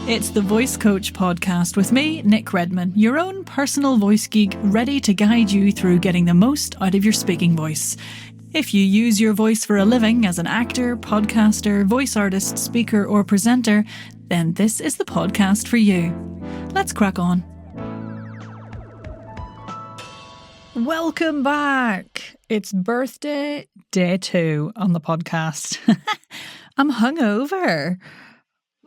It's the Voice Coach podcast with me, Nick Redman, your own personal voice geek, ready to guide you through getting the most out of your speaking voice. If you use your voice for a living as an actor, podcaster, voice artist, speaker, or presenter, then this is the podcast for you. Let's crack on. Welcome back. It's birthday day 2 on the podcast. I'm hungover.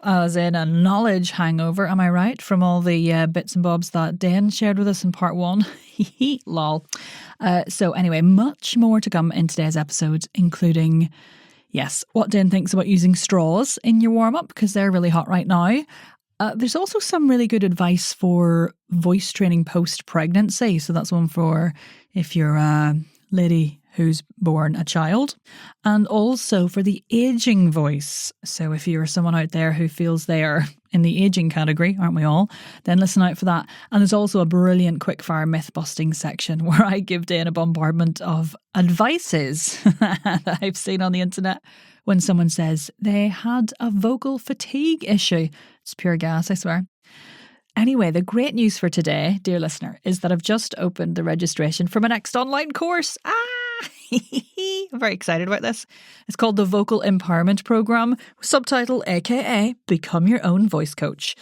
As in a knowledge hangover, am I right? From all the bits and bobs that Dane shared with us in part 1. Lol. So anyway, much more to come in today's episode, including, yes, what Dane thinks about using straws in your warm-up, because they're really hot right now. There's also some really good advice for voice training post-pregnancy. So that's one for if you're a lady who's born a child, and also for the aging voice. So if you're someone out there who feels they are in the aging category, aren't we all, then listen out for that. And there's also a brilliant quickfire myth-busting section where I give Dane a bombardment of advices that I've seen on the internet when someone says they had a vocal fatigue issue. It's pure gas, I swear. Anyway, the great news for today, dear listener, is that I've just opened the registration for my next online course. I'm very excited about this. It's called the Vocal Empowerment Program, subtitle aka Become Your Own Voice Coach.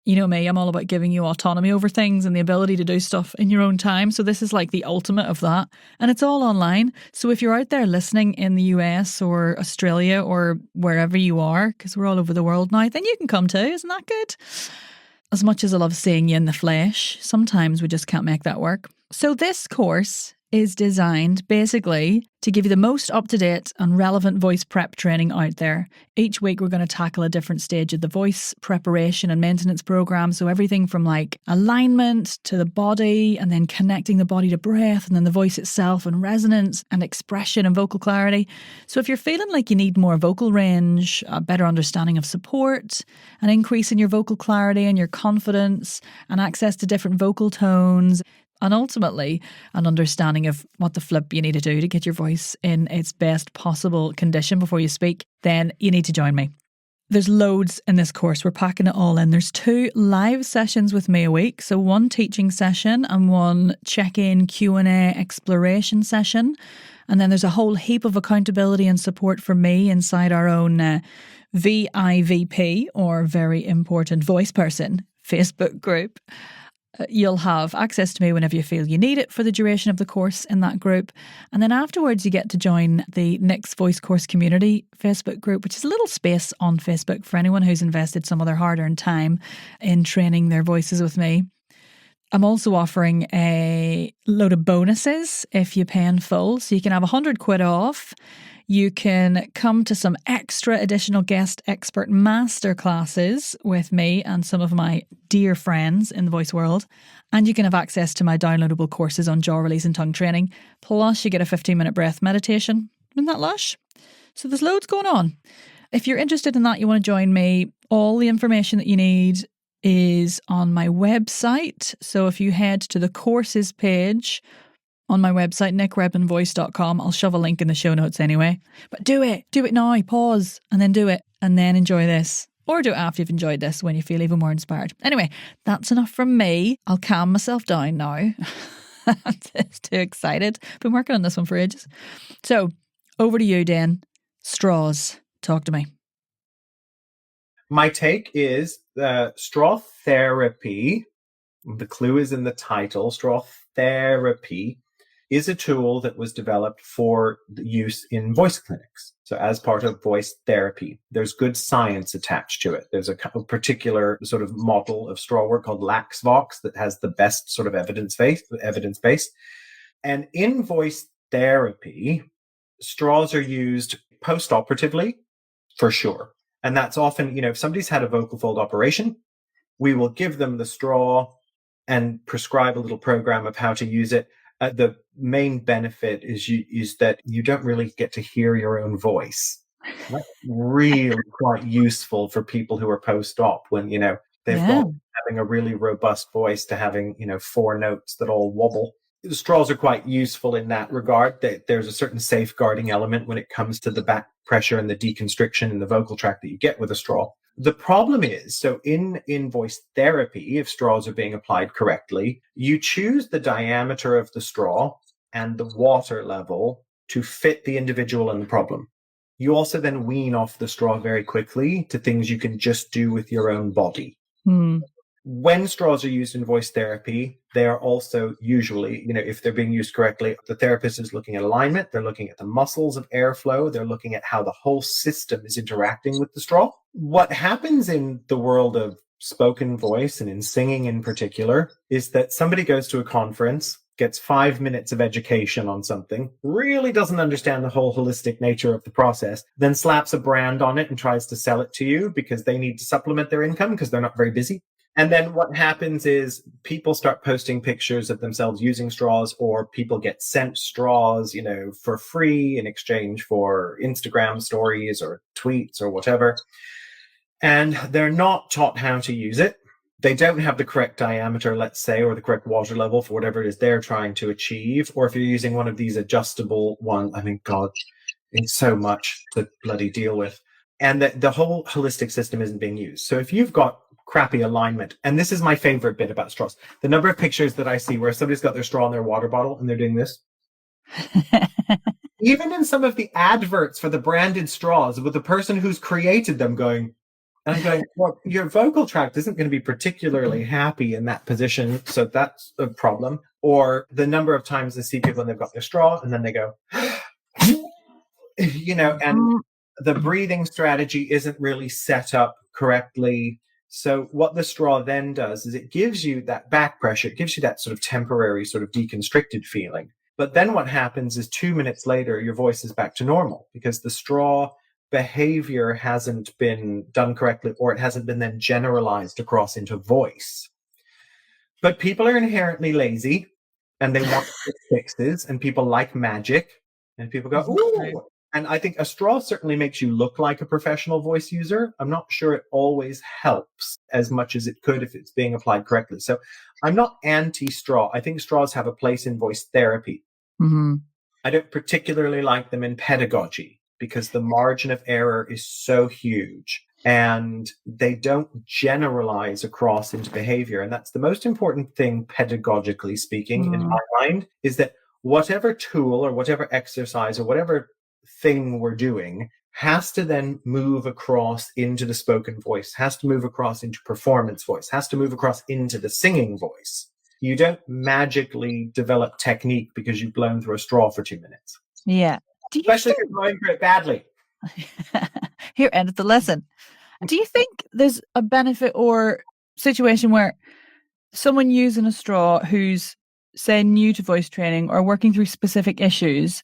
You know me, I'm all about giving you autonomy over things and the ability to do stuff in your own time. So this is like the ultimate of that. And it's all online. So if you're out there listening in the US or Australia or wherever you are, because we're all over the world now, then you can come too. Isn't that good? As much as I love seeing you in the flesh, sometimes we just can't make that work. So this course is designed basically to give you the most up-to-date and relevant voice prep training out there. Each week we're going to tackle a different stage of the voice preparation and maintenance program. So everything from like alignment to the body, and then connecting the body to breath, and then the voice itself and resonance and expression and vocal clarity. So if you're feeling like you need more vocal range, a better understanding of support, an increase in your vocal clarity and your confidence, and access to different vocal tones, and ultimately an understanding of what the flip you need to do to get your voice in its best possible condition before you speak, then you need to join me. There's loads in this course. We're packing it all in. There's 2 live sessions with me a week. So one teaching session and one check-in Q&A exploration session. And then there's a whole heap of accountability and support for me inside our own VIVP, or Very Important Voice Person, Facebook group. You'll have access to me whenever you feel you need it for the duration of the course in that group. And then afterwards, you get to join the Nick's Voice Course Community Facebook group, which is a little space on Facebook for anyone who's invested some of their hard-earned time in training their voices with me. I'm also offering a load of bonuses if you pay in full. So you can have £100 off. You can come to some extra additional guest expert masterclasses with me and some of my dear friends in the voice world. And you can have access to my downloadable courses on jaw release and tongue training. Plus, you get a 15-minute breath meditation. Isn't that lush? So there's loads going on. If you're interested in that, you want to join me, all the information that you need is on my website. So if you head to the courses page on my website, nickredmanvoice.com. I'll shove a link in the show notes anyway. But do it now, pause, and then do it, and then enjoy this. Or do it after you've enjoyed this when you feel even more inspired. Anyway, that's enough from me. I'll calm myself down now. I'm just too excited. Been working on this one for ages. So, over to you, Dan. Straws. Talk to me. My take is straw therapy. The clue is in the title. Straw therapy is a tool that was developed for use in voice clinics. So as part of voice therapy, there's good science attached to it. There's a particular sort of model of straw work called LaxVox that has the best sort of evidence base. And in voice therapy, straws are used post-operatively for sure. And that's often, if somebody's had a vocal fold operation, we will give them the straw and prescribe a little program of how to use it. The main benefit is that you don't really get to hear your own voice. That's really quite useful for people who are post-op when, they've gone having a really robust voice to having, 4 notes that all wobble. The straws are quite useful in that regard. There's a certain safeguarding element when it comes to the back pressure and the deconstriction in the vocal tract that you get with a straw. The problem is, so in voice therapy, if straws are being applied correctly, you choose the diameter of the straw and the water level to fit the individual and the problem. You also then wean off the straw very quickly to things you can just do with your own body. When straws are used in voice therapy, they are also usually, if they're being used correctly, the therapist is looking at alignment, they're looking at the muscles of airflow, they're looking at how the whole system is interacting with the straw. What happens in the world of spoken voice and in singing in particular is that somebody goes to a conference, gets 5 minutes of education on something, really doesn't understand the whole holistic nature of the process, then slaps a brand on it and tries to sell it to you because they need to supplement their income because they're not very busy. And then what happens is people start posting pictures of themselves using straws, or people get sent straws, for free in exchange for Instagram stories or tweets or whatever. And they're not taught how to use it. They don't have the correct diameter, let's say, or the correct water level for whatever it is they're trying to achieve. Or if you're using one of these adjustable ones, God, it's so much to bloody deal with. And the whole holistic system isn't being used. So if you've got crappy alignment, and this is my favorite bit about straws, the number of pictures that I see where somebody's got their straw in their water bottle and they're doing this. Even in some of the adverts for the branded straws, with the person who's created them going, and I'm going, well, your vocal tract isn't going to be particularly happy in that position, so that's a problem. Or the number of times I see people and they've got their straw and then they go, and the breathing strategy isn't really set up correctly. So what the straw then does is it gives you that back pressure. It gives you that sort of temporary sort of deconstricted feeling. But then what happens is 2 minutes later, your voice is back to normal because the straw behavior hasn't been done correctly, or it hasn't been then generalized across into voice. But people are inherently lazy and they want fixes, and people like magic, and people go, ooh. And I think a straw certainly makes you look like a professional voice user. I'm not sure it always helps as much as it could if it's being applied correctly. So I'm not anti-straw. I think straws have a place in voice therapy. Mm-hmm. I don't particularly like them in pedagogy because the margin of error is so huge and they don't generalize across into behavior. And that's the most important thing, pedagogically speaking, in my mind, is that whatever tool or whatever exercise or whatever thing we're doing has to then move across into the spoken voice, has to move across into performance voice, has to move across into the singing voice. You don't magically develop technique because you've blown through a straw for 2 minutes. Yeah. Especially if you're blowing through it badly. Here ended the lesson. Do you think there's a benefit or situation where someone using a straw who's, say, new to voice training or working through specific issues,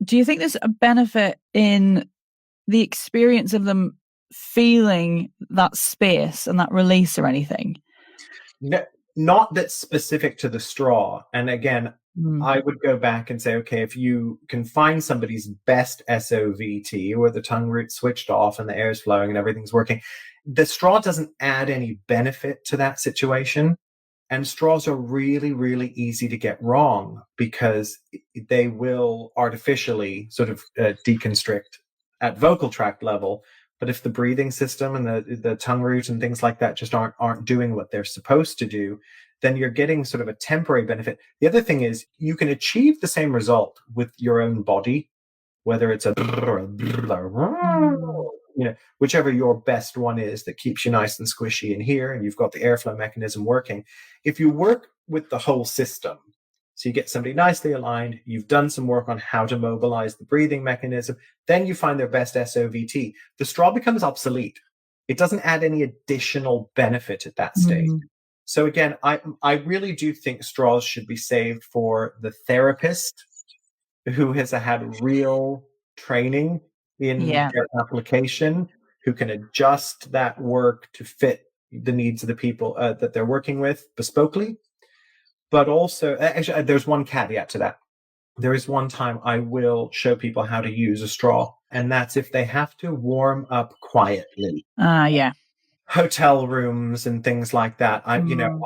do you think there's a benefit in the experience of them feeling that space and that release or anything? No, not that's specific to the straw. And again, I would go back and say, okay, if you can find somebody's best SOVT where the tongue root switched off and the air is flowing and everything's working, the straw doesn't add any benefit to that situation. And straws are really, really easy to get wrong because they will artificially sort of deconstrict at vocal tract level. But if the breathing system and the tongue root and things like that just aren't doing what they're supposed to do, then you're getting sort of a temporary benefit. The other thing is you can achieve the same result with your own body, whether it's whichever your best one is that keeps you nice and squishy in here and you've got the airflow mechanism working. If you work with the whole system, so you get somebody nicely aligned, you've done some work on how to mobilize the breathing mechanism, then you find their best SOVT, the straw becomes obsolete. It doesn't add any additional benefit at that stage. So again, I really do think straws should be saved for the therapist who has had real training in their application, who can adjust that work to fit the needs of the people that they're working with bespokely. But also, actually, there's one caveat to that. There is one time I will show people how to use a straw, and that's if they have to warm up quietly. Hotel rooms and things like that. I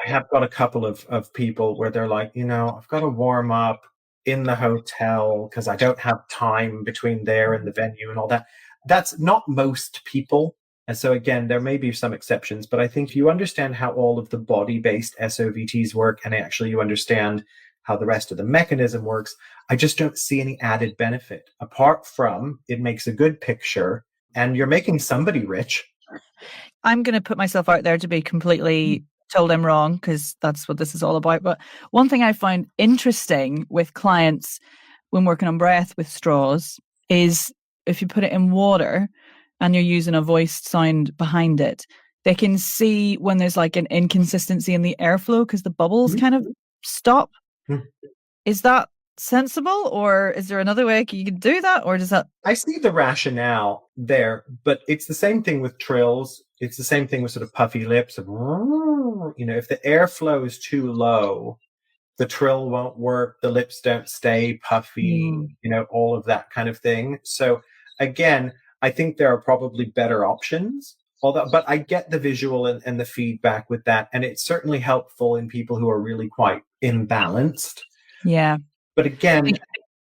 have got a couple of people where they're like, I've got to warm up in the hotel because I don't have time between there and the venue and all that. That's not most people. And so again, there may be some exceptions, but I think if you understand how all of the body-based SOVTs work and actually you understand how the rest of the mechanism works, I just don't see any added benefit apart from it makes a good picture and you're making somebody rich. I'm going to put myself out there to be completely told I'm wrong, because that's what this is all about. But one thing I find interesting with clients when working on breath with straws is if you put it in water and you're using a voiced sound behind it, they can see when there's like an inconsistency in the airflow because the bubbles kind of stop. Is that sensible, or is there another way you can do that, or does that? I see the rationale there, but it's the same thing with trills. It's the same thing with sort of puffy lips. If the airflow is too low, the trill won't work, the lips don't stay puffy, all of that kind of thing. So again, I think there are probably better options. But I get the visual and the feedback with that, and it's certainly helpful in people who are really quite imbalanced. Yeah. But again,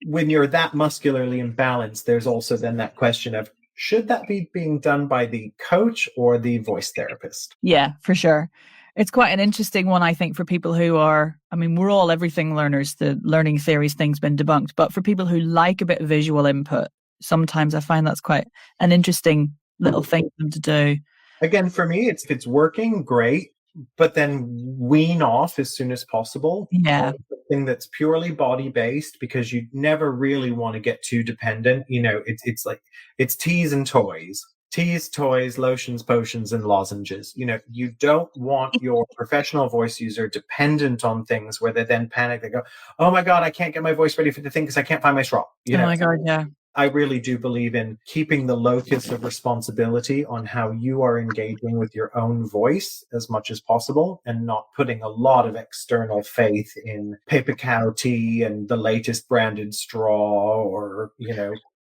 when you're that muscularly imbalanced, there's also then that question of, should that be being done by the coach or the voice therapist? Yeah, for sure. It's quite an interesting one, I think, for people who are, we're all everything learners. The learning theories thing's been debunked. But for people who like a bit of visual input, sometimes I find that's quite an interesting little thing for them to do. Again, for me, if it's working, great. But then wean off as soon as possible. Yeah. Something that's purely body-based, because you never really want to get too dependent. It's like, it's teas and toys. Teas, toys, lotions, potions, and lozenges. You don't want your professional voice user dependent on things where they then panic. They go, oh my God, I can't get my voice ready for the thing because I can't find my straw. Oh my God, yeah. I really do believe in keeping the locus of responsibility on how you are engaging with your own voice as much as possible, and not putting a lot of external faith in paper cow tea and the latest branded straw, or,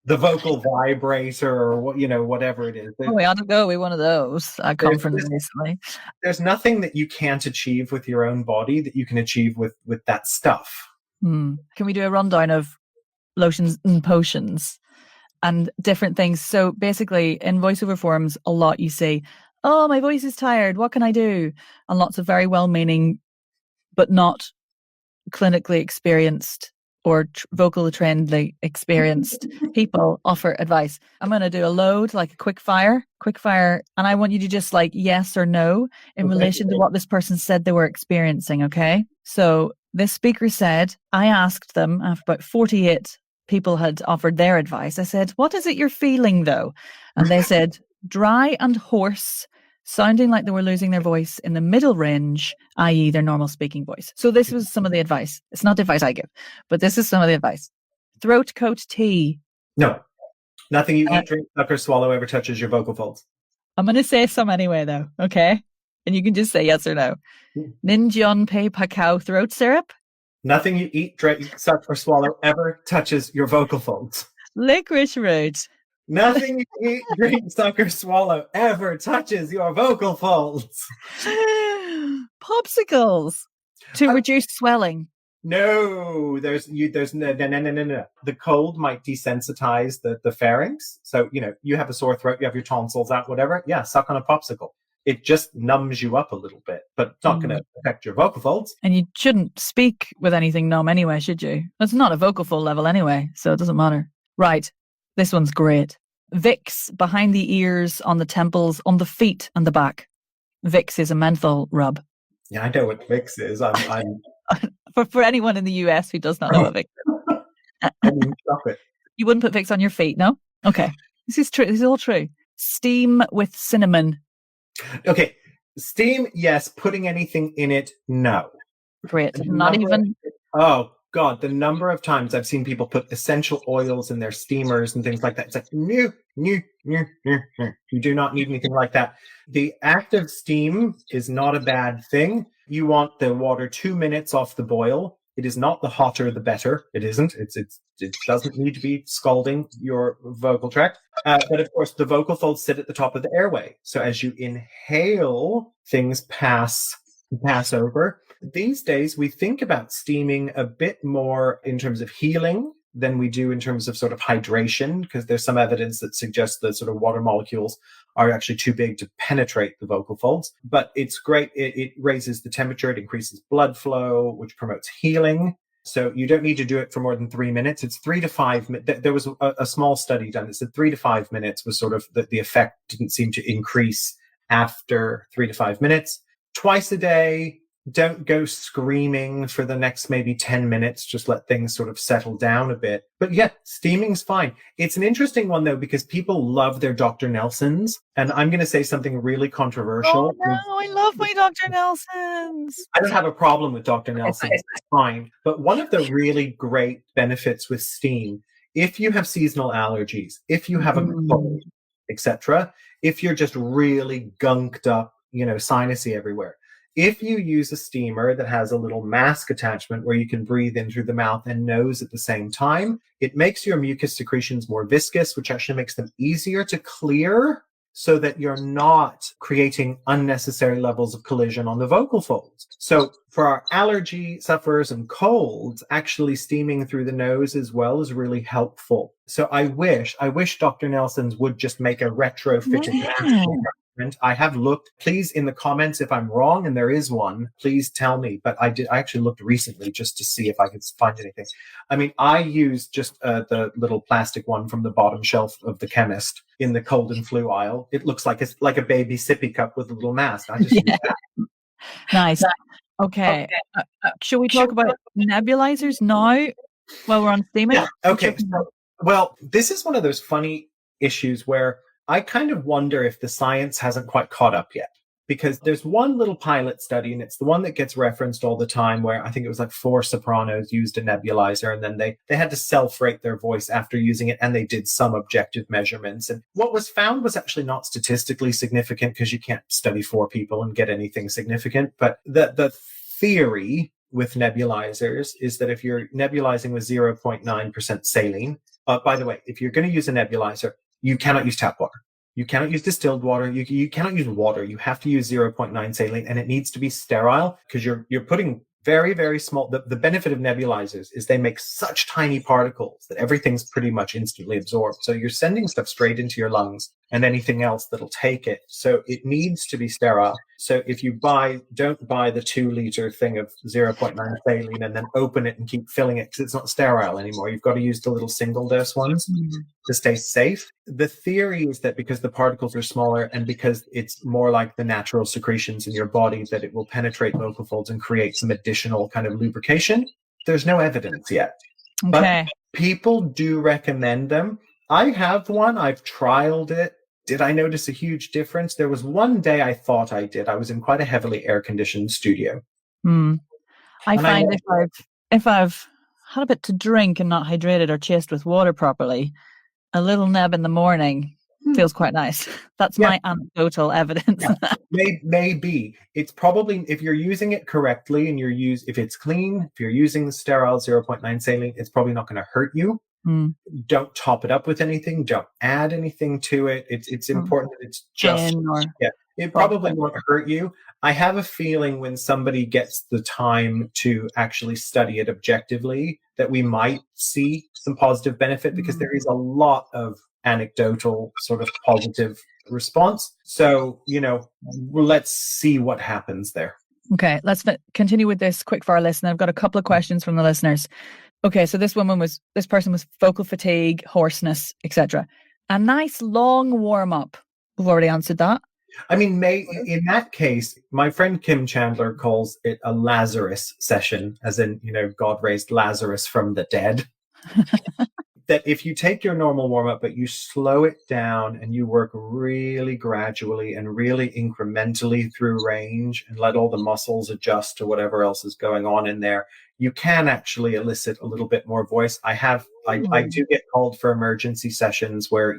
the vocal vibrator, or whatever it is. We ought to go with one of those at conference recently. There's nothing that you can't achieve with your own body that you can achieve with that stuff. Can we do a rundown of lotions and potions and different things? So basically in voiceover forums, a lot you say, oh, my voice is tired, what can I do? And lots of very well-meaning but not clinically experienced or vocally trainedly experienced people offer advice. I'm going to do a load, like a quickfire, and I want you to just like yes or no in relation to what this person said they were experiencing. Okay, so this speaker said, I asked them after about 48 people had offered their advice. I said, what is it you're feeling though? And they said, dry and hoarse, sounding like they were losing their voice in the middle range, i.e. their normal speaking voice. So this was some of the advice. It's not the advice I give, but this is some of the advice. Throat coat tea. No. Nothing you eat, drink, suck, or swallow ever touches your vocal folds. I'm going to say some anyway though, okay? And you can just say yes or no. Ninjeon Pei Pakao throat syrup. Nothing you eat, drink, suck, or swallow ever touches your vocal folds. Licorice root. Nothing you eat, drink, suck, or swallow ever touches your vocal folds. Popsicles to reduce swelling. No, there's no. The cold might desensitize the pharynx. So, you have a sore throat, you have your tonsils out, whatever. Yeah, suck on a popsicle. It just numbs you up a little bit, but it's not going to affect your vocal folds. And you shouldn't speak with anything numb anyway, should you? It's not a vocal fold level anyway, so it doesn't matter. Right. This one's great. Vicks behind the ears, on the temples, on the feet and the back. Vicks is a menthol rub. Yeah, I know what Vicks is. I'm for anyone in the US who does not know what Vicks is. Stop it. You wouldn't put Vicks on your feet, no? Okay. This is true. This is all true. Steam with cinnamon. Okay. Steam, yes. Putting anything in it, no. Great. Not even... Oh, God, the number of times I've seen people put essential oils in their steamers and things like that. It's like, no. You do not need anything like that. The active steam is not a bad thing. You want the water 2 minutes off the boil. It is not the hotter, the better. It isn't. It doesn't need to be scalding your vocal tract. But of course, the vocal folds sit at the top of the airway. So as you inhale, things pass over. These days, we think about steaming a bit more in terms of healing than we do in terms of sort of hydration, because there's some evidence that suggests that sort of water molecules are actually too big to penetrate the vocal folds. But it's great. It raises the temperature. It increases blood flow, which promotes healing. So you don't need to do it for more than 3 minutes. It's 3 to 5 minutes. There was a small study done that said 3 to 5 minutes was sort of the effect didn't seem to increase after 3 to 5 minutes. Twice a day. Don't go screaming for the next maybe 10 minutes. Just let things sort of settle down a bit. But yeah, steaming's fine. It's an interesting one, though, because people love their Dr. Nelsons. And I'm going to say something really controversial. Oh, no, I love my Dr. Nelsons. I don't have a problem with Dr. Nelsons. It's fine. But one of the really great benefits with steam, if you have seasonal allergies, if you have a cold, etc., if you're just really gunked up, sinusy everywhere, if you use a steamer that has a little mask attachment where you can breathe in through the mouth and nose at the same time, it makes your mucus secretions more viscous, which actually makes them easier to clear so that you're not creating unnecessary levels of collision on the vocal folds. So for our allergy sufferers and colds, actually steaming through the nose as well is really helpful. So I wish Dr. Nelson's would just make a retrofitted mask. I have looked. Please, in the comments, if I'm wrong, and there is one, please tell me. But I actually looked recently just to see if I could find anything. I mean, I used just the little plastic one from the bottom shelf of the chemist in the cold and flu aisle. It looks like a baby sippy cup with a little mask. I just use that. Nice. Okay. Should we talk about nebulizers now while we're on steaming? Yeah. Okay. Well, this is one of those funny issues where I kind of wonder if the science hasn't quite caught up yet, because there's one little pilot study, and it's the one that gets referenced all the time, where I think it was like 4 sopranos used a nebulizer, and then they had to self-rate their voice after using it, and they did some objective measurements. And what was found was actually not statistically significant, because you can't study 4 people and get anything significant. But the theory with nebulizers is that if you're nebulizing with 0.9% saline, by the way, if you're going to use a nebulizer, you cannot use tap water. You cannot use distilled water. You cannot use water. You have to use 0.9 saline, and it needs to be sterile, because you're putting very, very small. The benefit of nebulizers is they make such tiny particles that everything's pretty much instantly absorbed. So you're sending stuff straight into your lungs and anything else that'll take it. So it needs to be sterile. So if you don't buy the 2-liter thing of 0.9 saline and then open it and keep filling it, because it's not sterile anymore. You've got to use the little single dose ones to stay safe. The theory is that because the particles are smaller and because it's more like the natural secretions in your body, that it will penetrate vocal folds and create some additional kind of lubrication. There's no evidence yet. Okay. But people do recommend them. I have one. I've trialed it. Did I notice a huge difference? There was one day I thought I did. I was in quite a heavily air-conditioned studio. I find if I've had a bit to drink and not hydrated or chased with water properly, a little neb in the morning feels quite nice. That's my anecdotal evidence. Maybe. It's probably, if you're using it correctly and if it's clean, if you're using the sterile 0.9 saline, it's probably not going to hurt you. Don't top it up with anything. Don't add anything to it. It's important that it's just it probably won't hurt you. I have a feeling when somebody gets the time to actually study it objectively, that we might see some positive benefit, because there is a lot of anecdotal sort of positive response. So, let's see what happens there. Okay, let's continue with this quickfire list. And I've got a couple of questions from the listeners. Okay, so this person was vocal fatigue, hoarseness, etc. A nice long warm up. We've already answered that. I mean, in that case, my friend Kim Chandler calls it a Lazarus session, as in, God raised Lazarus from the dead. That if you take your normal warm-up, but you slow it down and you work really gradually and really incrementally through range and let all the muscles adjust to whatever else is going on in there, you can actually elicit a little bit more voice. I do get called for emergency sessions where,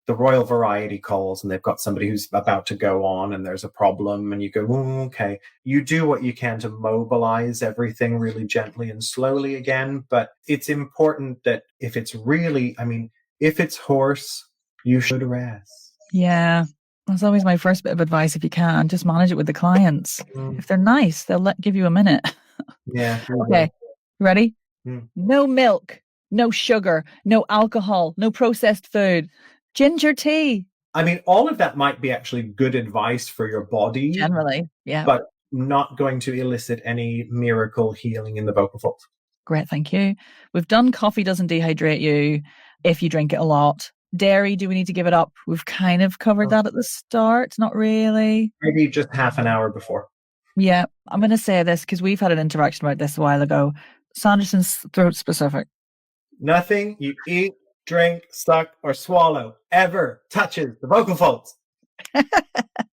the Royal Variety calls and they've got somebody who's about to go on and there's a problem, and you go, okay. You do what you can to mobilize everything really gently and slowly again. But it's important that if it's hoarse, you should rest. Yeah. That's always my first bit of advice. If you can, just manage it with the clients. If they're nice, they'll give you a minute. Yeah. Okay. Ready? No milk, no sugar, no alcohol, no processed food, ginger tea. I mean, all of that might be actually good advice for your body. Generally, yeah. But not going to elicit any miracle healing in the vocal folds. Great, thank you. We've done coffee doesn't dehydrate you if you drink it a lot. Dairy, do we need to give it up? We've kind of covered that at the start. Not really. Maybe just half an hour before. Yeah, I'm going to say this because we've had an interaction about this a while ago. Sanderson's throat specific. Nothing you eat, drink, suck, or swallow ever touches the vocal folds.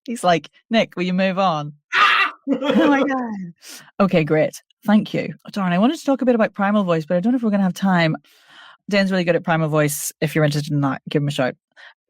He's like, Nick, will you move on? Oh my God. Okay, great. Thank you. Oh, darn, I wanted to talk a bit about primal voice, but I don't know if we're going to have time. Dane's really good at primal voice. If you're interested in that, give him a shout.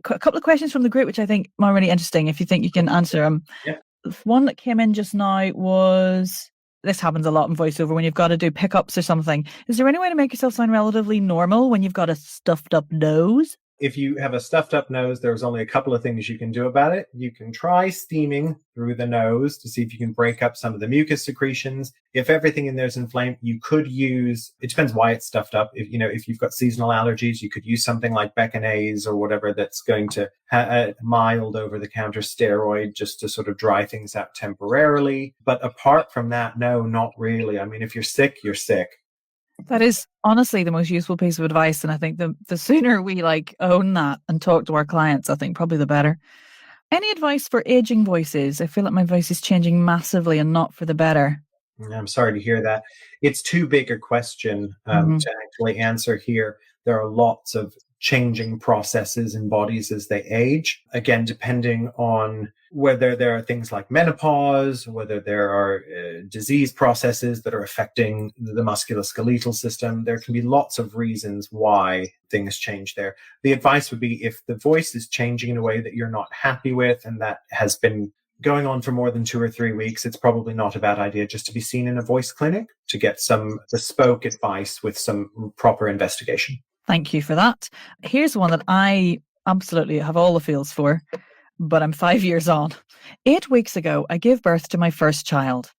A couple of questions from the group, which I think are really interesting, if you think you can answer them. Yeah. One that came in just now was, this happens a lot in voiceover when you've got to do pickups or something. Is there any way to make yourself sound relatively normal when you've got a stuffed up nose? If you have a stuffed up nose, there's only a couple of things you can do about it. You can try steaming through the nose to see if you can break up some of the mucus secretions. If everything in there is inflamed, you could use, it depends why it's stuffed up. If you've got seasonal allergies, you could use something like Beckinase or whatever that's going to a mild over-the-counter steroid just to sort of dry things out temporarily. But apart from that, no, not really. I mean, if you're sick, you're sick. That is honestly the most useful piece of advice. And I think the sooner we own that and talk to our clients, I think probably the better. Any advice for aging voices? I feel like my voice is changing massively and not for the better. I'm sorry to hear that. It's too big a question to actually answer here. There are lots of changing processes in bodies as they age. Again, depending on whether there are things like menopause, whether there are disease processes that are affecting the musculoskeletal system, there can be lots of reasons why things change there. The advice would be if the voice is changing in a way that you're not happy with and that has been going on for more than 2 or 3 weeks, it's probably not a bad idea just to be seen in a voice clinic to get some bespoke advice with some proper investigation. Thank you for that. Here's one that I absolutely have all the feels for, but I'm 5 years on. 8 weeks ago, I gave birth to my first child.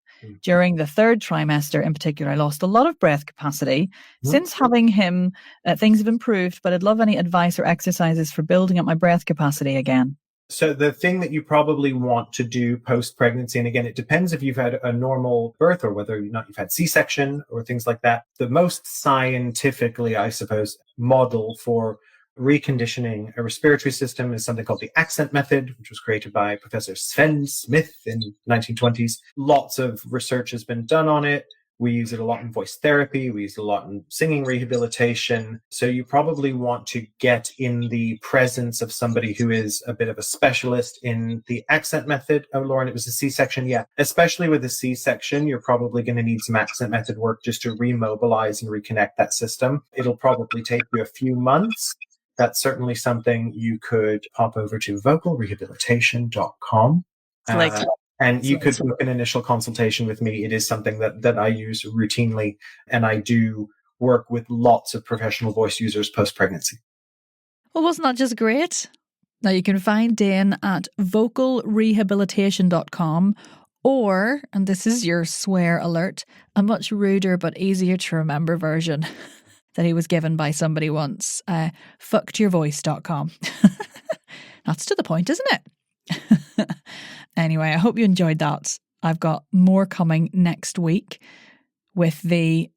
During the 3rd trimester in particular, I lost a lot of breath capacity. Since having him, things have improved, but I'd love any advice or exercises for building up my breath capacity again. So the thing that you probably want to do post-pregnancy, and again, it depends if you've had a normal birth or whether or not you've had C-section or things like that. The most scientifically, I suppose, model for reconditioning a respiratory system is something called the accent method, which was created by Professor Sven Smith in the 1920s. Lots of research has been done on it. We use it a lot in voice therapy. We use it a lot in singing rehabilitation. So you probably want to get in the presence of somebody who is a bit of a specialist in the accent method. Oh, Lauren, it was a C-section. Yeah. Especially with a C-section, you're probably going to need some accent method work just to remobilize and reconnect that system. It'll probably take you a few months. That's certainly something you could pop over to vocalrehabilitation.com. And you could book an initial consultation with me. It is something that I use routinely, and I do work with lots of professional voice users post-pregnancy. Well, wasn't that just great? Now you can find Dane at vocalrehabilitation.com or, and this is your swear alert, a much ruder but easier to remember version that he was given by somebody once, fuckedyourvoice.com. That's to the point, isn't it? Anyway, I hope you enjoyed that. I've got more coming next week with I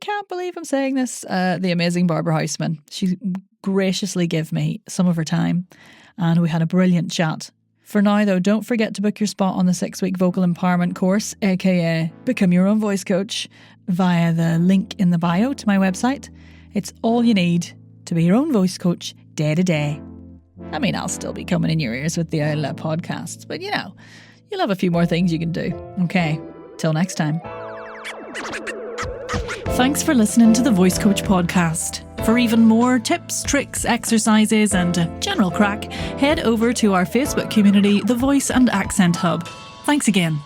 can't believe I'm saying this, the amazing Barbara Houseman. She graciously gave me some of her time and we had a brilliant chat. For now, though, don't forget to book your spot on the 6-week vocal empowerment course, aka Become Your Own Voice Coach, via the link in the bio to my website. It's all you need to be your own voice coach day to day. I mean, I'll still be coming in your ears with the Outlet podcasts, but you'll have a few more things you can do. Okay, till next time. Thanks for listening to the Voice Coach podcast. For even more tips, tricks, exercises, and general crack, head over to our Facebook community, The Voice and Accent Hub. Thanks again.